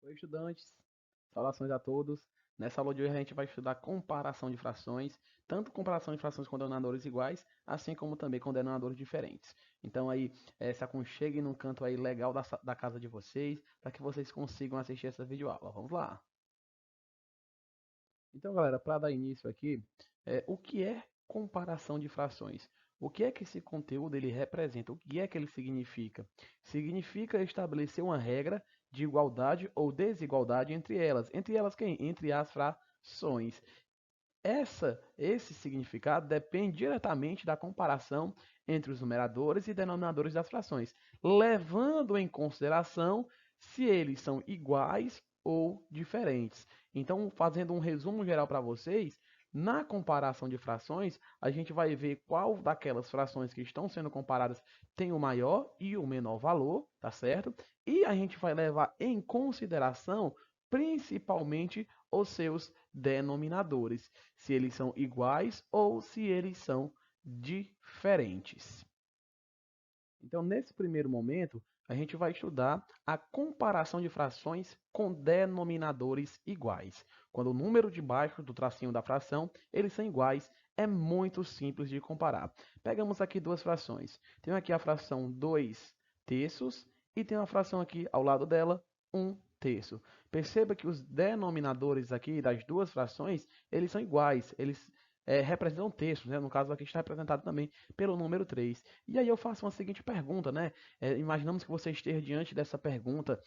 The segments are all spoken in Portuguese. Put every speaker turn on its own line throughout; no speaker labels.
Oi, estudantes. Saudações a todos. Nessa aula de hoje a gente vai estudar comparação de frações, tanto comparação de frações com denominadores iguais, assim como também com denominadores diferentes. Então aí, se aconcheguem num canto aí legal da casa de vocês, para que vocês consigam assistir essa videoaula. Vamos lá. Então, galera, para dar início aqui, o que é comparação de frações? O que é que esse conteúdo ele representa? O que é que ele significa? Significa estabelecer uma regra de igualdade ou desigualdade entre elas. Entre elas quem? Entre as frações. Esse significado depende diretamente da comparação entre os numeradores e denominadores das frações, levando em consideração se eles são iguais ou diferentes. Então, fazendo um resumo geral para vocês, na comparação de frações, a gente vai ver qual daquelas frações que estão sendo comparadas tem o maior e o menor valor, tá certo? E a gente vai levar em consideração principalmente os seus denominadores, se eles são iguais ou se eles são diferentes. Então, nesse primeiro momento, a gente vai estudar a comparação de frações com denominadores iguais. Quando o número de baixo do tracinho da fração, eles são iguais, é muito simples de comparar. Pegamos aqui duas frações. Tem aqui a fração 2 terços e tem uma fração aqui ao lado dela, 1 terço. Perceba que os denominadores aqui das duas frações, eles são iguais, eles representam terços, né? No caso aqui está representado também pelo número 3. E aí eu faço uma seguinte pergunta, né? Imaginamos que você esteja diante dessa pergunta,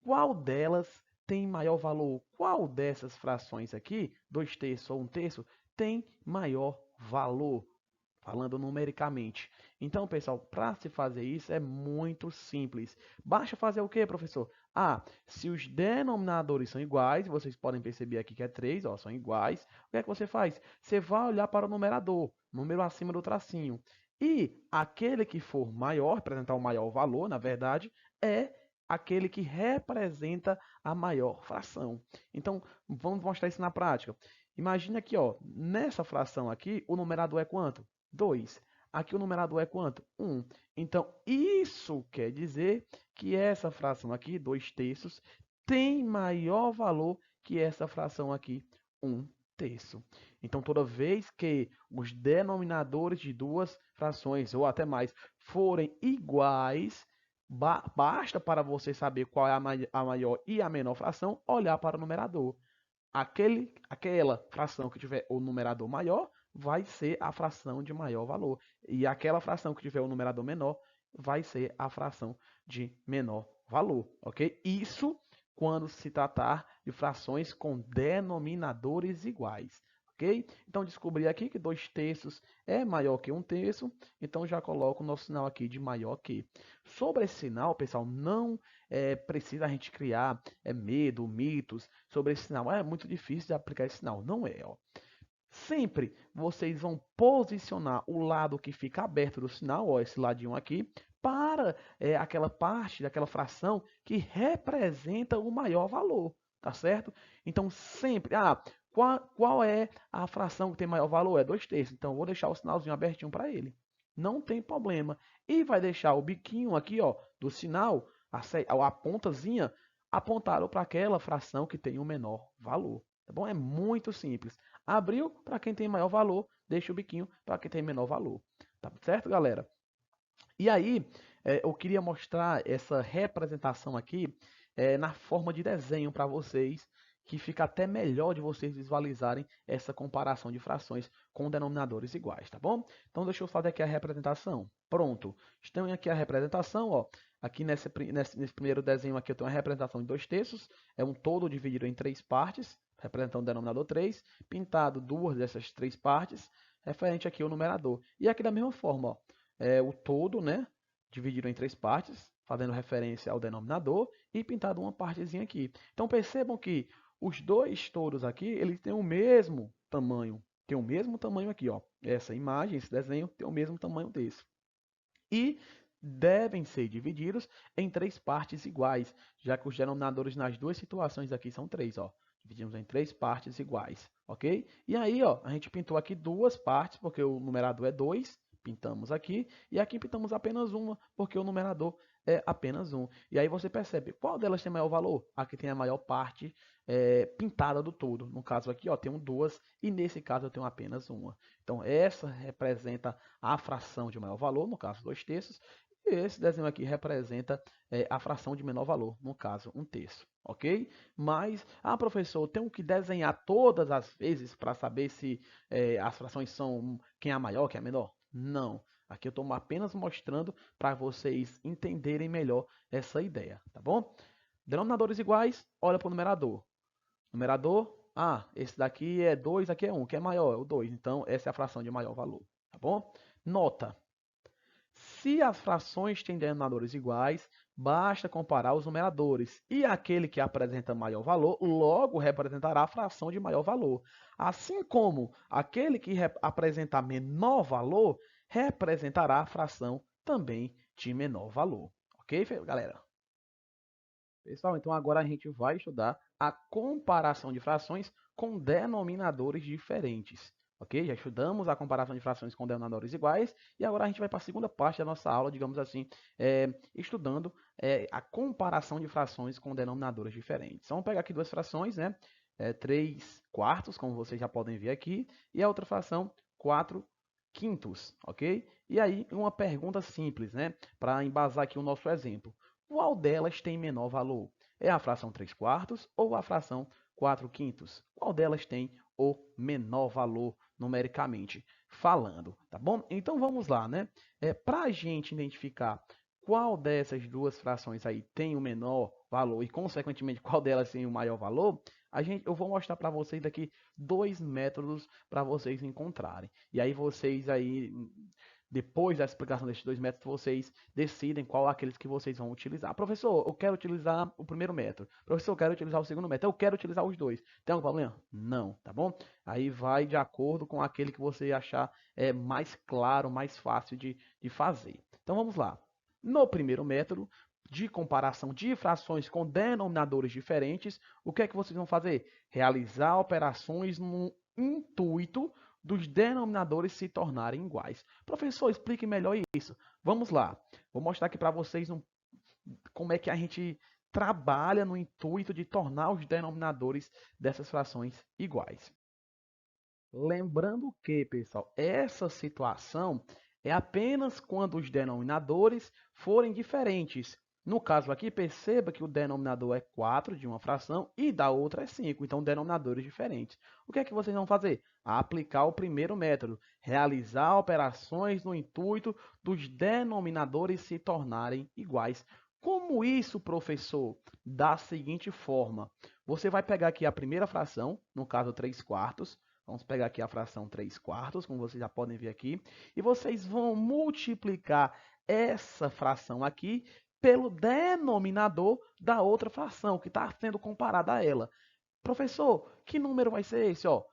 qual delas tem maior valor? Qual dessas frações aqui, 2 terços ou 1 terço, tem maior valor? Falando numericamente. Então, pessoal, para se fazer isso é muito simples. Basta fazer o que, professor? Se os denominadores são iguais, vocês podem perceber aqui que é 3, ó, são iguais. O que é que você faz? Você vai olhar para o numerador, número acima do tracinho. E aquele que for maior, representar o maior valor, na verdade, é aquele que representa a maior fração. Então, vamos mostrar isso na prática. Imagina aqui, ó, nessa fração aqui, o numerador é quanto? 2. Aqui o numerador é quanto? 1. Então, isso quer dizer que essa fração aqui, 2 terços, tem maior valor que essa fração aqui, 1 terço. Então, toda vez que os denominadores de duas frações, ou até mais, forem iguais, basta para você saber qual é a maior e a menor fração, olhar para o numerador. Aquela fração que tiver o numerador maior vai ser a fração de maior valor. E aquela fração que tiver o numerador menor vai ser a fração de menor valor, ok? Isso quando se tratar de frações com denominadores iguais, ok? Então, descobri aqui que 2 terços é maior que 1 terço, então já coloco o nosso sinal aqui de maior que. Sobre esse sinal, pessoal, não precisa a gente criar medo, mitos sobre esse sinal. É muito difícil de aplicar esse sinal. Não é, ó. Sempre vocês vão posicionar o lado que fica aberto do sinal, ó, esse ladinho aqui, para aquela parte daquela fração que representa o maior valor, tá certo? Então sempre, qual é a fração que tem maior valor? É 2 terços. Então eu vou deixar o sinalzinho abertinho para ele. Não tem problema. E vai deixar o biquinho aqui, ó, do sinal, a pontazinha, apontado para aquela fração que tem o menor valor. Tá bom? É muito simples. Abriu para quem tem maior valor, deixa o biquinho para quem tem menor valor. Tá certo, galera? E aí, eu queria mostrar essa representação aqui na forma de desenho para vocês, que fica até melhor de vocês visualizarem essa comparação de frações com denominadores iguais, tá bom? Então, deixa eu fazer aqui a representação. Pronto. Estão aqui a representação, ó. Aqui nesse primeiro desenho aqui eu tenho a representação de 2 terços, é um todo dividido em 3 partes, representando o denominador 3, pintado duas dessas 3 partes, referente aqui ao numerador. E aqui da mesma forma, ó, o todo, né, dividido em 3 partes, fazendo referência ao denominador, e pintado uma partezinha aqui. Então percebam que os dois todos aqui, eles têm o mesmo tamanho. Tem o mesmo tamanho aqui, ó. Essa imagem, esse desenho, tem o mesmo tamanho desse. E devem ser divididos em 3 partes iguais, já que os denominadores nas duas situações aqui são 3, ó. Dividimos em 3 partes iguais, ok? E aí, ó, a gente pintou aqui duas partes, porque o numerador é 2, pintamos aqui, e aqui pintamos apenas uma, porque o numerador é apenas 1. E aí você percebe qual delas tem maior valor? A que tem a maior parte pintada do todo. No caso aqui, ó, tenho duas e nesse caso eu tenho apenas uma. Então essa representa a fração de maior valor, no caso 2/3. E esse desenho aqui representa a fração de menor valor, no caso 1/3. Ok? Mas, professor, eu tenho que desenhar todas as vezes para saber se as frações são quem é a maior, quem é a menor? Não. Aqui eu estou apenas mostrando para vocês entenderem melhor essa ideia, tá bom? Denominadores iguais, olha para o numerador. Numerador, esse daqui é 2, aqui é 1, que é maior, é o 2. Então, essa é a fração de maior valor, tá bom? Nota. Se as frações têm denominadores iguais, basta comparar os numeradores. E aquele que apresenta maior valor, logo representará a fração de maior valor. Assim como aquele que apresenta menor valor, representará a fração também de menor valor. Ok, galera? Pessoal, então agora a gente vai estudar a comparação de frações com denominadores diferentes. Ok? Já estudamos a comparação de frações com denominadores iguais e agora a gente vai para a segunda parte da nossa aula, digamos assim, estudando a comparação de frações com denominadores diferentes. Então, vamos pegar aqui duas frações, né? 3/4, como vocês já podem ver aqui, e a outra fração 4/5, ok? E aí, uma pergunta simples, né? Para embasar aqui o nosso exemplo. Qual delas tem menor valor? É a fração 3/4 ou a fração 4/5? Qual delas tem o menor valor numericamente falando, tá bom? Então vamos lá, né? Para a gente identificar qual dessas duas frações aí tem o menor valor e, consequentemente, qual delas tem o maior valor, eu vou mostrar para vocês aqui dois métodos para vocês encontrarem. E aí vocês aí depois da explicação desses dois métodos, vocês decidem qual aqueles que vocês vão utilizar. Professor, eu quero utilizar o primeiro método. Professor, eu quero utilizar o segundo método. Eu quero utilizar os dois. Tem algum problema? Não, tá bom? Aí vai de acordo com aquele que você achar mais claro, mais fácil de fazer. Então vamos lá. No primeiro método, de comparação de frações com denominadores diferentes, o que é que vocês vão fazer? Realizar operações no intuito dos denominadores se tornarem iguais. Professor, explique melhor isso. Vamos lá. Vou mostrar aqui para vocês como é que a gente trabalha no intuito de tornar os denominadores dessas frações iguais. Lembrando que, pessoal, essa situação é apenas quando os denominadores forem diferentes. No caso aqui, perceba que o denominador é 4 de uma fração e da outra é 5, então denominadores diferentes. O que é que vocês vão fazer? Aplicar o primeiro método, realizar operações no intuito dos denominadores se tornarem iguais. Como isso, professor? Da seguinte forma, você vai pegar aqui a primeira fração, no caso 3/4, vamos pegar aqui a fração 3/4, como vocês já podem ver aqui, e vocês vão multiplicar essa fração aqui pelo denominador da outra fração que está sendo comparada a ela. Professor, que número vai ser esse? Ó,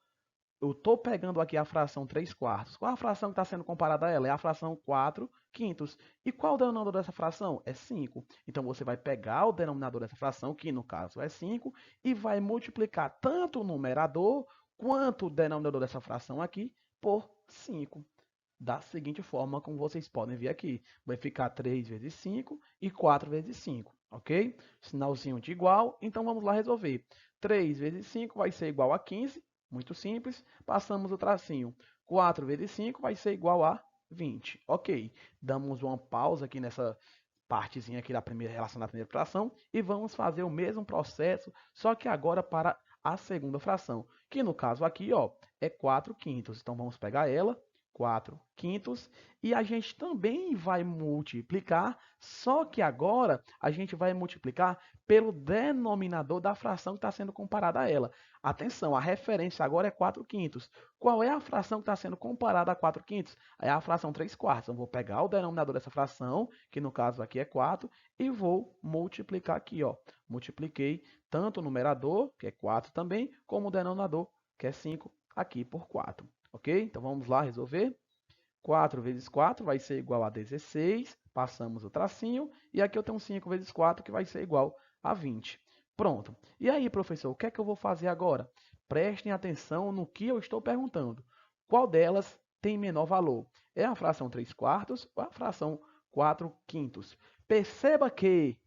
eu estou pegando aqui a fração 3/4. Qual a fração que está sendo comparada a ela? É a fração 4/5. E qual o denominador dessa fração? É 5. Então, você vai pegar o denominador dessa fração, que no caso é 5, e vai multiplicar tanto o numerador quanto o denominador dessa fração aqui por 5. Da seguinte forma, como vocês podem ver aqui. Vai ficar 3 vezes 5 e 4 vezes 5, ok? Sinalzinho de igual, então vamos lá resolver. 3 vezes 5 vai ser igual a 15, muito simples. Passamos o tracinho. 4 vezes 5 vai ser igual a 20, ok. Damos uma pausa aqui nessa partezinha aqui da primeira relação da primeira fração e vamos fazer o mesmo processo, só que agora para a segunda fração, que no caso aqui, ó, é 4/5. Então vamos pegar ela, 4/5, e a gente também vai multiplicar, só que agora a gente vai multiplicar pelo denominador da fração que está sendo comparada a ela. Atenção, a referência agora é 4/5. Qual é a fração que está sendo comparada a 4/5? É a fração 3/4. Então, vou pegar o denominador dessa fração, que no caso aqui é 4, e vou multiplicar aqui, ó. Multipliquei tanto o numerador, que é 4 também, como o denominador, que é 5, aqui por 4. Ok? Então vamos lá resolver. 4 vezes 4 vai ser igual a 16. Passamos o tracinho. E aqui eu tenho 5 vezes 4, que vai ser igual a 20. Pronto. E aí, professor, o que é que eu vou fazer agora? Prestem atenção no que eu estou perguntando. Qual delas tem menor valor? É a fração 3/4 ou a fração 4/5? Perceba que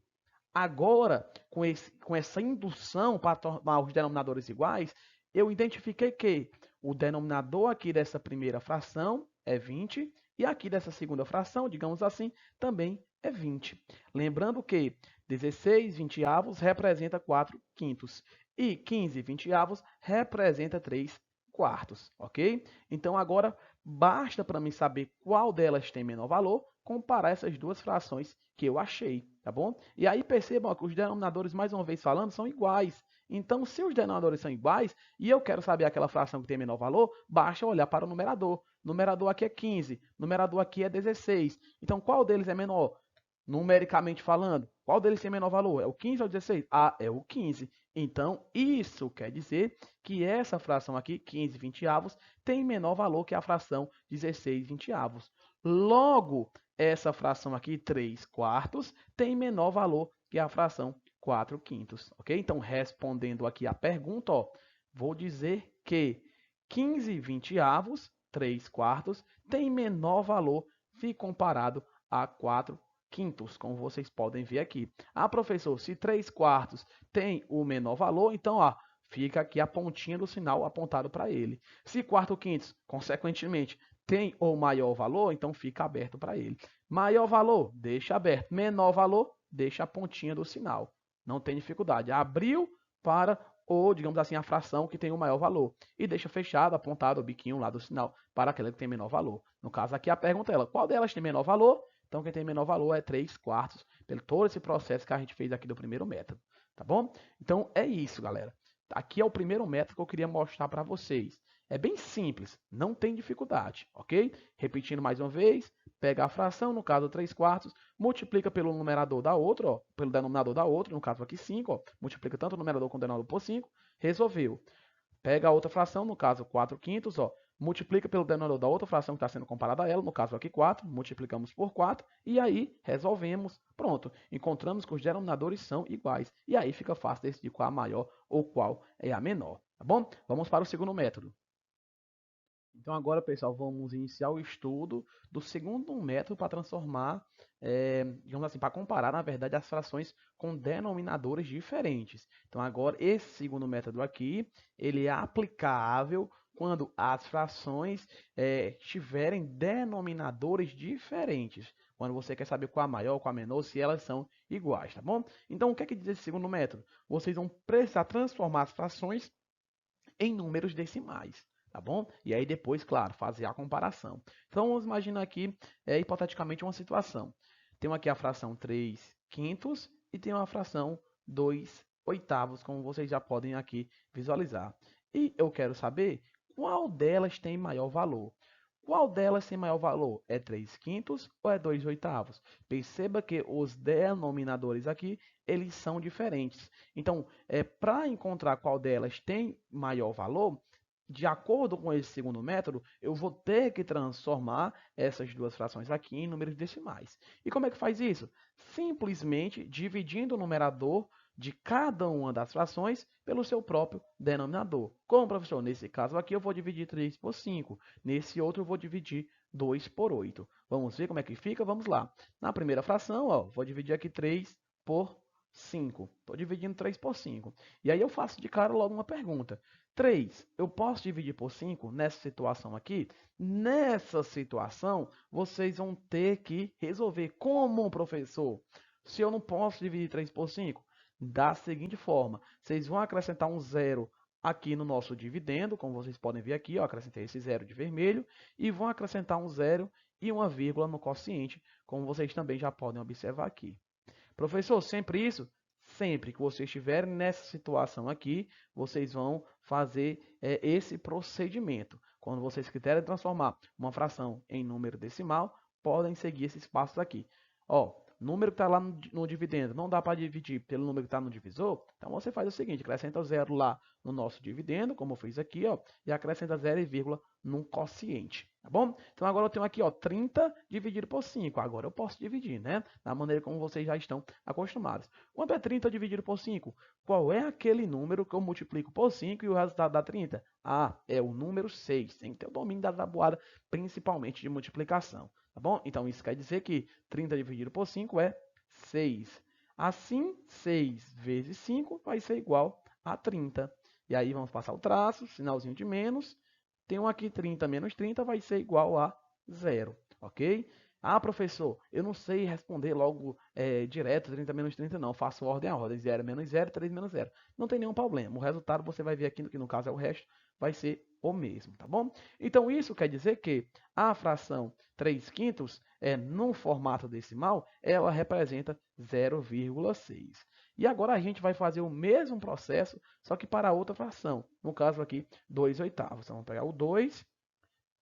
agora, com essa indução para tornar os denominadores iguais, eu identifiquei que o denominador aqui dessa primeira fração é 20 e aqui dessa segunda fração, digamos assim, também é 20. Lembrando que 16 vinteavos representa 4 quintos e 15 vinteavos representa 3 quartos, ok? Então agora basta para mim saber qual delas tem menor valor, comparar essas duas frações que eu achei, tá bom? E aí percebam que os denominadores, mais uma vez falando, são iguais. Então, se os denominadores são iguais e eu quero saber aquela fração que tem menor valor, basta olhar para o numerador. Numerador aqui é 15, numerador aqui é 16. Então, qual deles é menor? Numericamente falando, qual deles tem menor valor? É o 15 ou o 16? Ah, é o 15. Então, isso quer dizer que essa fração aqui, 15 vinteavos, tem menor valor que a fração 16 vinteavos. Logo, essa fração aqui, 3 quartos, tem menor valor que a fração 4 quintos, ok? Então, respondendo aqui a pergunta, ó, vou dizer que 15 vinteavos, 3 quartos, tem menor valor se comparado a 4 quintos, como vocês podem ver aqui. Ah, professor, se 3 quartos tem o menor valor, então, ó, fica aqui a pontinha do sinal apontado para ele. Se 4 quintos, consequentemente, tem o maior valor, então fica aberto para ele. Maior valor, deixa aberto. Menor valor, deixa a pontinha do sinal. Não tem dificuldade. Abriu para ou, digamos assim, a fração que tem o maior valor. E deixa fechado, apontado o biquinho lá do sinal para aquela que tem menor valor. No caso aqui, a pergunta é ela, qual delas tem menor valor? Então, quem tem menor valor é 3 quartos, pelo todo esse processo que a gente fez aqui do primeiro método. Tá bom? Então, é isso, galera. Aqui é o primeiro método que eu queria mostrar para vocês. É bem simples, não tem dificuldade, ok? Repetindo mais uma vez, pega a fração, no caso 3 quartos, multiplica pelo numerador da outra, ó, pelo denominador da outra, no caso aqui 5, ó, multiplica tanto o numerador quanto o denominador por 5, resolveu. Pega a outra fração, no caso 4 quintos, ó, multiplica pelo denominador da outra fração que está sendo comparada a ela, no caso aqui 4, multiplicamos por 4, e aí resolvemos. Pronto, encontramos que os denominadores são iguais, e aí fica fácil decidir qual é a maior ou qual é a menor, tá bom? Vamos para o segundo método. Então agora, pessoal, vamos iniciar o estudo do segundo método para transformar, digamos assim, para comparar, na verdade, as frações com denominadores diferentes. Então agora, esse segundo método aqui, ele é aplicável quando as frações tiverem denominadores diferentes. Quando você quer saber qual a maior, qual a menor, se elas são iguais, tá bom? Então, o que é que diz esse segundo método? Vocês vão precisar transformar as frações em números decimais, tá bom? E aí depois, claro, fazer a comparação. Então vamos imaginar aqui, hipoteticamente, uma situação. Tem aqui a fração 3 quintos e tem uma fração 2 oitavos, como vocês já podem aqui visualizar. E eu quero saber qual delas tem maior valor. Qual delas tem maior valor? É 3 quintos ou é 2 oitavos? Perceba que os denominadores aqui, eles são diferentes. Então, para encontrar qual delas tem maior valor, de acordo com esse segundo método, eu vou ter que transformar essas duas frações aqui em números decimais. E como é que faz isso? Simplesmente dividindo o numerador de cada uma das frações pelo seu próprio denominador. Como, professor? Nesse caso aqui eu vou dividir 3 por 5. Nesse outro eu vou dividir 2 por 8. Vamos ver como é que fica? Vamos lá. Na primeira fração, ó, vou dividir aqui 3 por 5. Estou dividindo 3 por 5. E aí eu faço de cara logo uma pergunta. 3, eu posso dividir por 5 nessa situação aqui? Nessa situação, vocês vão ter que resolver. Como, professor? Se eu não posso dividir 3 por 5? Da seguinte forma, vocês vão acrescentar um zero aqui no nosso dividendo, como vocês podem ver aqui, ó, acrescentei esse zero de vermelho, e vão acrescentar um zero e uma vírgula no quociente, como vocês também já podem observar aqui. Professor, sempre isso? Sempre que vocês estiverem nessa situação aqui, vocês vão fazer esse procedimento. Quando vocês quiserem transformar uma fração em número decimal, podem seguir esses passos aqui. Ó, número que está lá no dividendo, não dá para dividir pelo número que está no divisor, então você faz o seguinte, acrescenta zero lá no nosso dividendo, como eu fiz aqui, ó, e acrescenta 0,1 num quociente, tá bom? Então agora eu tenho aqui, ó, 30 dividido por 5, agora eu posso dividir, né? Da maneira como vocês já estão acostumados. Quanto é 30 dividido por 5? Qual é aquele número que eu multiplico por 5 e o resultado dá 30? Ah, é o número 6, tem que ter o domínio da tabuada, principalmente de multiplicação. Tá bom? Então, isso quer dizer que 30 dividido por 5 é 6. Assim, 6 vezes 5 vai ser igual a 30. E aí vamos passar o traço, sinalzinho de menos. Tem um aqui, 30 menos 30 vai ser igual a 0, ok? Ah, professor, eu não sei responder logo direto 30 menos 30 não. Faço ordem a ordem, 0 menos 0, 3 menos 0. Não tem nenhum problema. O resultado você vai ver aqui, que no caso é o resto, vai ser o mesmo, tá bom? Então isso quer dizer que a fração 3 quintos, no formato decimal, ela representa 0,6. E agora a gente vai fazer o mesmo processo, só que para outra fração. No caso aqui, 2 oitavos. Então, vamos pegar o 2,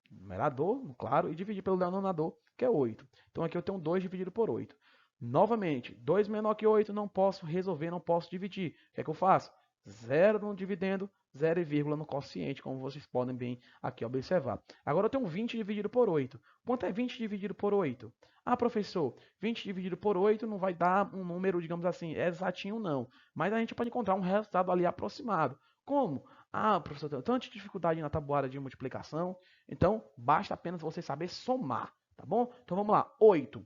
numerador, claro, e dividir pelo denominador, que é 8. Então aqui eu tenho 2 dividido por 8. Novamente, 2 menor que 8, não posso resolver, não posso dividir. O que é que eu faço? 0 no dividendo, 0 e vírgula no quociente, como vocês podem bem aqui observar. Agora eu tenho 20 dividido por 8. Quanto é 20 dividido por 8? Ah, professor, 20 dividido por 8 não vai dar um número, digamos assim, exatinho não. Mas a gente pode encontrar um resultado ali aproximado. Como? Ah, professor, eu tenho tanta dificuldade na tabuada de multiplicação. Então, basta apenas você saber somar, tá bom? Então, vamos lá. 8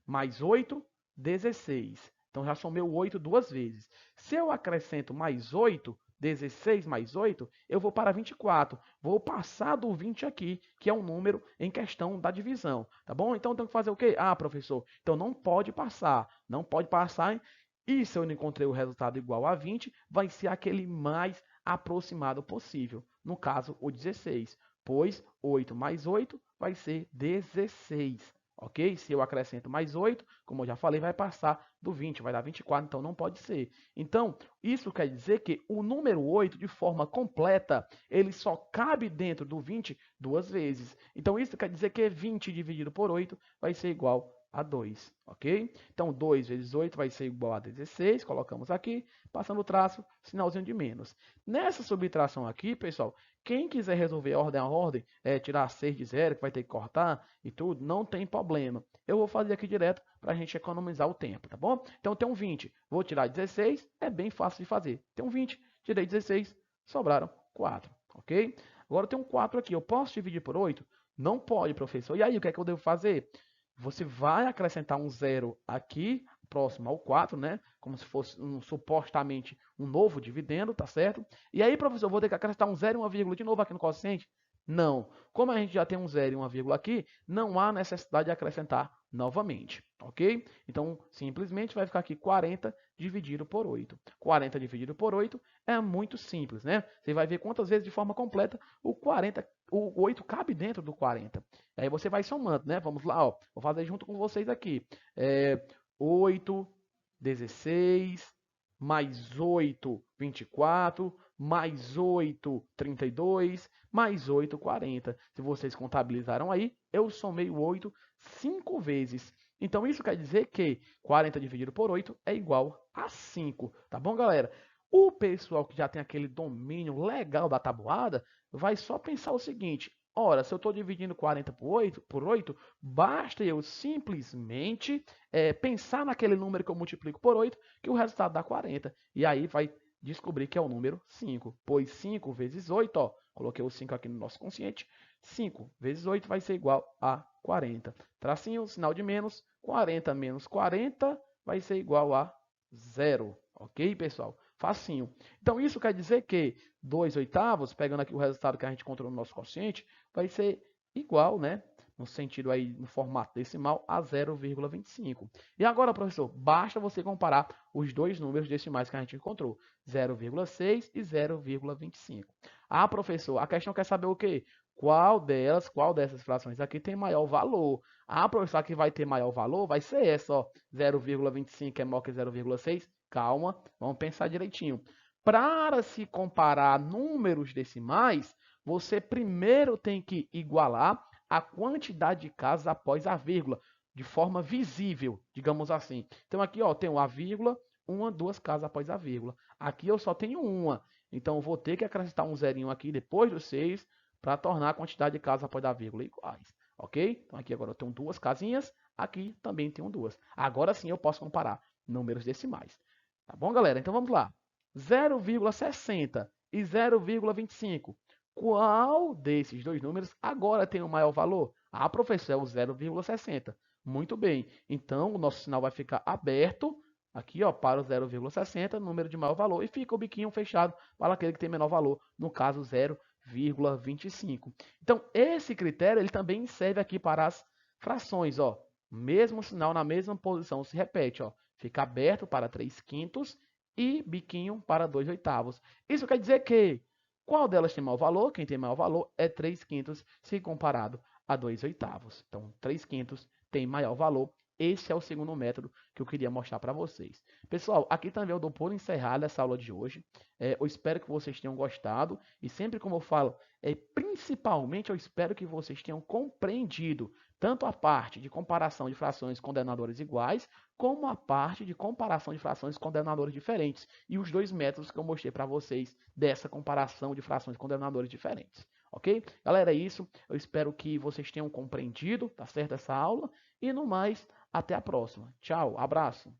mais 8, 16. Então, já somei o 8 duas vezes. Se eu acrescento mais 8, 16 mais 8, eu vou para 24. Vou passar do 20 aqui, que é um número em questão da divisão, tá bom? Então, eu tenho que fazer o quê? Ah, professor, então não pode passar. Não pode passar. E se eu não encontrei o resultado igual a 20, vai ser aquele mais aproximado possível. No caso, o 16. Pois 8 mais 8 vai ser 16. Ok? Se eu acrescento mais 8, como eu já falei, vai passar do 20, vai dar 24, então não pode ser. Então, isso quer dizer que o número 8, de forma completa, ele só cabe dentro do 20 duas vezes. Então, isso quer dizer que 20 dividido por 8 vai ser igual a 2, ok? Então, 2 vezes 8 vai ser igual a 16, colocamos aqui, passando o traço, sinalzinho de menos. Nessa subtração aqui, pessoal, quem quiser resolver ordem a ordem, tirar 6 de 0, que vai ter que cortar e tudo, não tem problema. Eu vou fazer aqui direto para a gente economizar o tempo, tá bom? Então, tem um 20, vou tirar 16, é bem fácil de fazer. Tem um 20, tirei 16, sobraram 4, ok? Agora tem um 4 aqui, eu posso dividir por 8? Não pode, professor. E aí, o que é que eu devo fazer? Você vai acrescentar um 0 aqui, próximo ao 4, né? Como se fosse supostamente um novo dividendo, tá certo? E aí, professor, eu vou ter que acrescentar um 0 e uma vírgula de novo aqui no quociente? Não. Como a gente já tem um 0 e uma vírgula aqui, não há necessidade de acrescentar novamente, ok? Então, simplesmente vai ficar aqui 40 dividido por 8. 40 dividido por 8 é muito simples, né? Você vai ver quantas vezes de forma completa o 8 cabe dentro do 40. Aí você vai somando, né? Vamos lá, ó. Vou fazer junto com vocês aqui. 8, 16, mais 8, 24, mais 8, 32, mais 8, 40. Se vocês contabilizaram aí, eu somei o 8 5 vezes. Então, isso quer dizer que 40 dividido por 8 é igual a 5. Tá bom, galera? O pessoal que já tem aquele domínio legal da tabuada vai só pensar o seguinte: ora, se eu estou dividindo 40 por 8, basta eu simplesmente pensar naquele número que eu multiplico por 8, que o resultado dá 40. E aí vai descobrir que é o número 5. Pois 5 vezes 8, ó, coloquei o 5 aqui no nosso consciente, 5 vezes 8 vai ser igual a 40. Tracinho, sinal de menos, 40 menos 40 vai ser igual a 0. Ok, pessoal? Facinho. Então, isso quer dizer que 2 oitavos, pegando aqui o resultado que a gente encontrou no nosso quociente, vai ser igual, né? No sentido aí, no formato decimal, a 0,25. E agora, professor, basta você comparar os dois números decimais que a gente encontrou, 0,6 e 0,25. Ah, professor, a questão quer saber o quê? Qual dessas frações aqui tem maior valor? Ah, professor, que vai ter maior valor vai ser essa, ó, 0,25 é maior que 0,6. Calma, vamos pensar direitinho. Para se comparar números decimais, você primeiro tem que igualar a quantidade de casas após a vírgula, de forma visível, digamos assim. Então aqui, ó, tenho a vírgula, uma, duas casas após a vírgula. Aqui eu só tenho uma, então eu vou ter que acrescentar um zerinho aqui depois do 6 para tornar a quantidade de casas após a vírgula iguais, ok? Então aqui agora eu tenho duas casinhas, aqui também tenho duas. Agora sim eu posso comparar números decimais. Tá bom, galera? Então vamos lá. 0,60 e 0,25. Qual desses dois números agora tem o maior valor? Ah, professor, é o 0,60. Muito bem. Então, o nosso sinal vai ficar aberto aqui, ó, para o 0,60, número de maior valor, e fica o biquinho fechado para aquele que tem menor valor, no caso 0,25. Então, esse critério ele também serve aqui para as frações, ó. Mesmo sinal na mesma posição se repete, ó. Fica aberto para 3 quintos e biquinho para 2 oitavos. Isso quer dizer que qual delas tem maior valor? Quem tem maior valor é 3 quintos se comparado a 2 oitavos. Então, 3 quintos tem maior valor. Esse é o segundo método que eu queria mostrar para vocês. Pessoal, aqui também eu dou por encerrada essa aula de hoje. Eu espero que vocês tenham gostado. E sempre como eu falo, principalmente eu espero que vocês tenham compreendido tanto a parte de comparação de frações com denominadores iguais, como a parte de comparação de frações com denominadores diferentes. E os dois métodos que eu mostrei para vocês dessa comparação de frações com denominadores diferentes. Ok? Galera, é isso. Eu espero que vocês tenham compreendido, tá certo, essa aula. E no mais, até a próxima. Tchau, abraço.